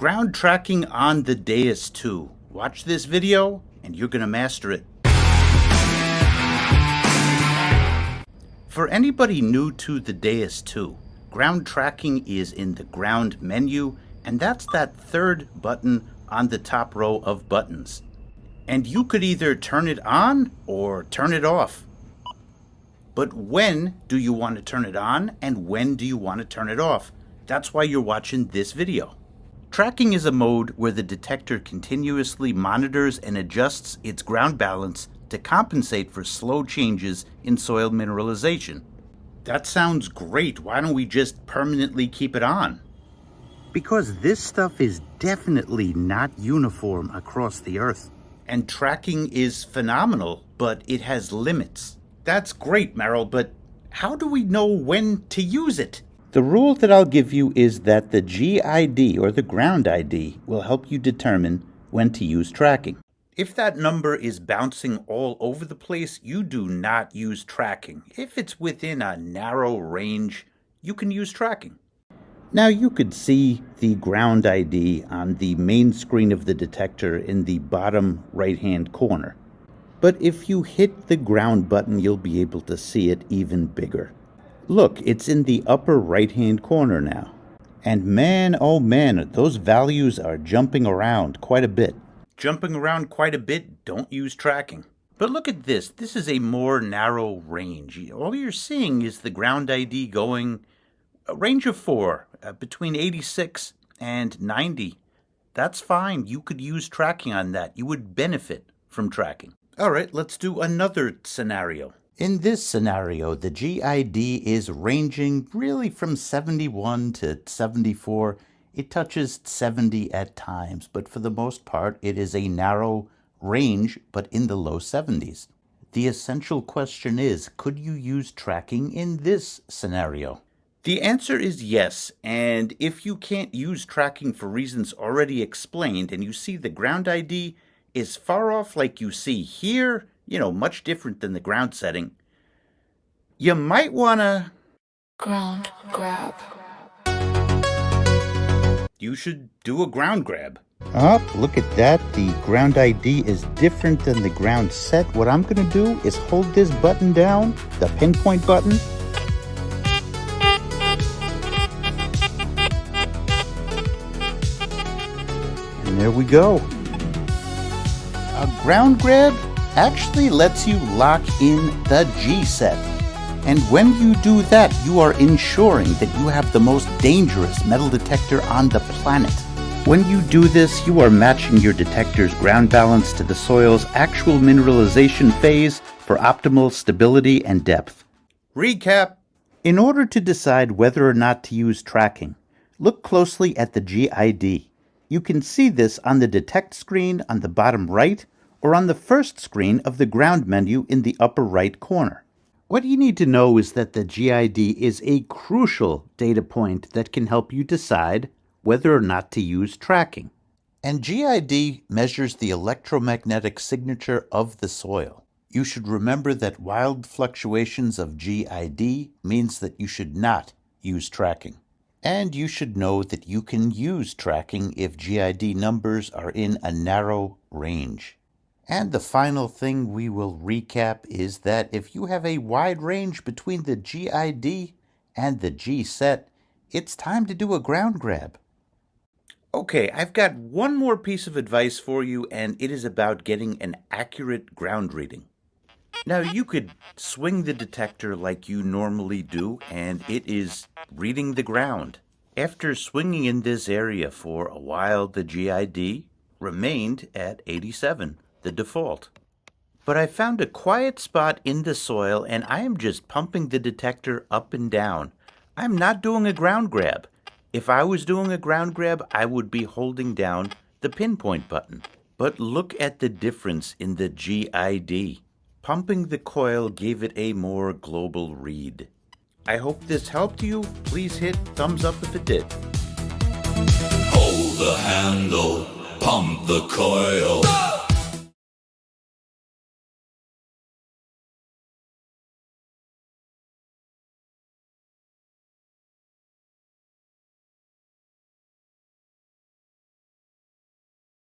Ground tracking on the Deus II. Watch this video and you're gonna master it. For anybody new to the Deus II, ground tracking is in the ground menu, and that's that third button on the top row of buttons. And you could either turn it on or turn it off. But when do you want to turn it on and when do you want to turn it off? That's why you're watching this video. Tracking is a mode where the detector continuously monitors and adjusts its ground balance to compensate for slow changes in soil mineralization. That sounds great. Why don't we just permanently keep it on? Because this stuff is definitely not uniform across the earth. And tracking is phenomenal, but it has limits. That's great, Merrill, but how do we know when to use it? The rule that I'll give you is that the GID, or the ground ID, will help you determine when to use tracking. If that number is bouncing all over the place, you do not use tracking. If it's within a narrow range, you can use tracking. Now you could see the ground ID on the main screen of the detector in the bottom right-hand corner. But if you hit the ground button, you'll be able to see it even bigger. Look, it's in the upper right-hand corner now. And man, oh man, those values are jumping around quite a bit. Jumping around quite a bit, don't use tracking. But look at this. This is a more narrow range. All you're seeing is the ground ID going a range of 4, between 86 and 90. That's fine. You could use tracking on that. You would benefit from tracking. All right, let's do another scenario. In this scenario, the GID is ranging really from 71 to 74. It touches 70 at times, but for the most part, it is a narrow range, but in the low 70s. The essential question is, could you use tracking in this scenario? The answer is yes, and if you can't use tracking for reasons already explained, and you see the ground ID is far off like you see here, much different than the ground setting, you might want to ground grab. You should do a ground grab. Oh, look at that. The ground ID is different than the ground set. What I'm going to do is hold this button down, the pinpoint button. And there we go. A ground grab actually lets you lock in the G set. And when you do that, you are ensuring that you have the most dangerous metal detector on the planet. When you do this, you are matching your detector's ground balance to the soil's actual mineralization phase for optimal stability and depth. Recap. In order to decide whether or not to use tracking, look closely at the GID. You can see this on the detect screen on the bottom right or on the first screen of the ground menu in the upper right corner. What you need to know is that the GID is a crucial data point that can help you decide whether or not to use tracking. And GID measures the electromagnetic signature of the soil. You should remember that wild fluctuations of GID means that you should not use tracking. And you should know that you can use tracking if GID numbers are in a narrow range. And the final thing we will recap is that if you have a wide range between the GID and the G set, it's time to do a ground grab. Okay, I've got one more piece of advice for you, and it is about getting an accurate ground reading. Now, you could swing the detector like you normally do, and it is reading the ground. After swinging in this area for a while, the GID remained at 87. The default. But I found a quiet spot in the soil and I am just pumping the detector up and down. I'm not doing a ground grab. If I was doing a ground grab, I would be holding down the pinpoint button. But look at the difference in the GID. Pumping the coil gave it a more global read. I hope this helped you. Please hit thumbs up if it did. Hold the handle, pump the coil.